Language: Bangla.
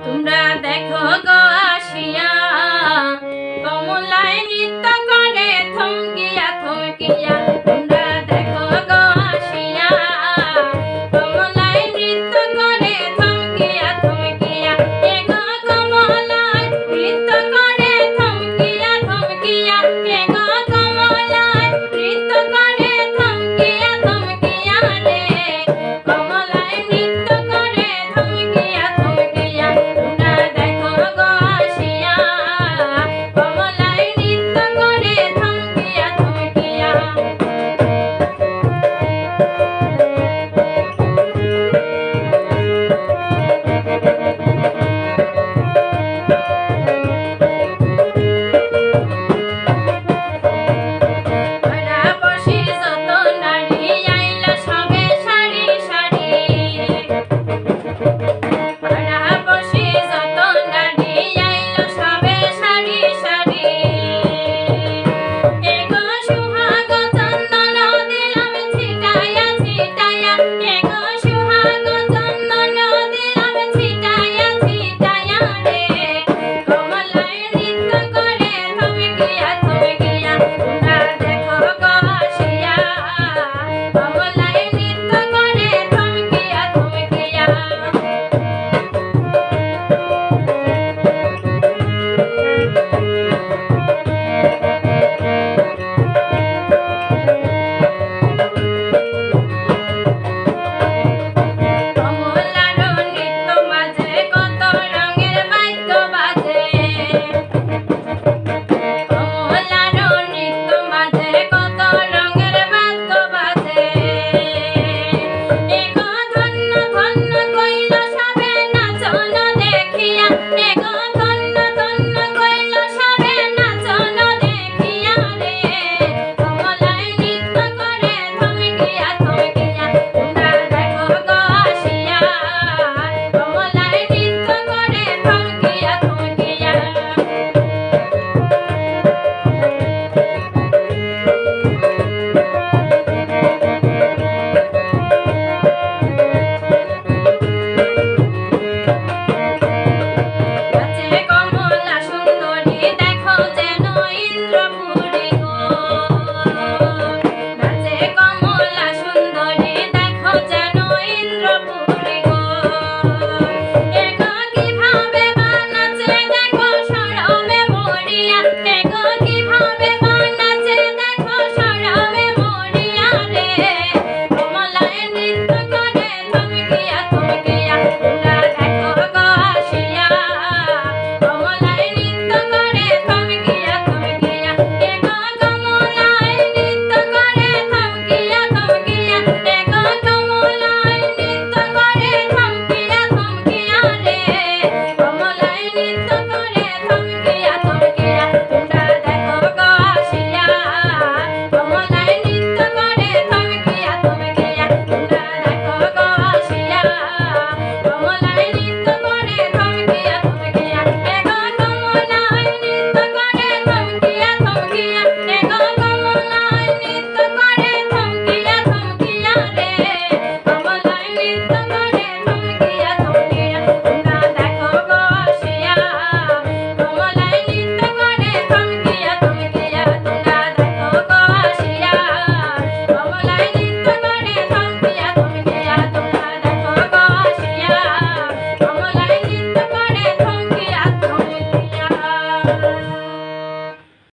তোমরা দেখো গো আসিয়া কমলায় নৃত্য করে থমকিয়া থমকিয়া। তোমরা দেখো গো আসিয়া কমলায় নৃত্য করে থমকিয়া থমকিয়া। এ গো কমলায় নৃত্য করে থমকিয়া থমকিয়া। এ গো কমলায় নৃত্য করে থমকিয়া থমকিয়া রে। কমলায় নৃত্য করে থমকিয়া থমকিয়া। তোমরা দেখো গো আসিয়া কমলায় নৃত্য করে থমকিয়া থমকিয়া। পাড়াপড়শি যত নারী আইলা সবে সারি সারি। পাড়াপড়শি যত নারী আইলা সবে সারি সারি। এ গো সুহাগ চন্দন দিলাম ছিটাইয়া ছিটাইয়া। এ গো সুহাগ চন্দন দিলাম ছিটাইয়া ছিটাইয়া রে। কমলায় নৃত্য করে থমকিয়া থমকিয়া। তোমরা দেখো গো আসিয়া কমলায় নৃত্য করে থমকিয়া থমকিয়া। কমলার নৃত্য বাজে কত রঙের বাদ্য বাজে। কমলার নৃত্য বাজে কত রঙের বাদ্য বাজে। এ গো ধন্য ধন্য কইল সবে নাচন দেখিয়া। এ গো ধন্য ধন্য কইল সবে নাচন দেখিয়া রে। কমলায় নৃত্য করে থমকিয়া থমকিয়া। তোমরা দেখো গো আসিয়া কমলায় নৃত্য করে থমকিয়া থমকিয়া। নাচে কমলা সুন্দরী দেখো যেন ইন্দ্রপুরী গো। নাচে কমলা সুন্দরী দেখো যেন ইন্দ্রপুরী গো। এ গো কিভাবে বা নাচে দেখো শরমে মরিয়া। এ গো কিভাবে বা নাচে দেখো শরমে মরিয়া রে। কমলায় নৃত্য করে থমকিয়া থমকিয়া। তোমরা দেখো গো আসিয়া কমলায় নৃত্য করে থমকিয়া থমকিয়া। এ গো কমলায় নৃত্য করে থমকিয়া থমকিয়া। এ গো কমলায় নৃত্য করে থমকিয়া থমকিয়া রে। কমলায় নৃত্য করে থমকিয়া থমকিয়া। তোমরা দেখো গো আসিয়া কমলায় নৃত্য করে থমকিয়া থমকিয়া। তোমরা দেখো গো আসিয়া কমলায় নৃত্য করে থমকিয়া থমকিয়া। এ গো কমলায় নৃত্য করে থমকিয়া থমকিয়া। এ গো কমলায় নৃত্য করে থমকিয়া থমকিয়া রে। কমলায় নৃত্য করে থমকিয়া থমকিয়া। তোমরা দেখো গো আসিয়া কমলায় নৃত্য করে থমকিয়া থমকিয়া। তোমরা দেখো গো আসিয়া কমলায় নৃত্য করে থমকিয়া থমকিয়া। তোমরা দেখো গো আসিয়া কমলায় নৃত্য করে থমকিয়া থমকিয়া।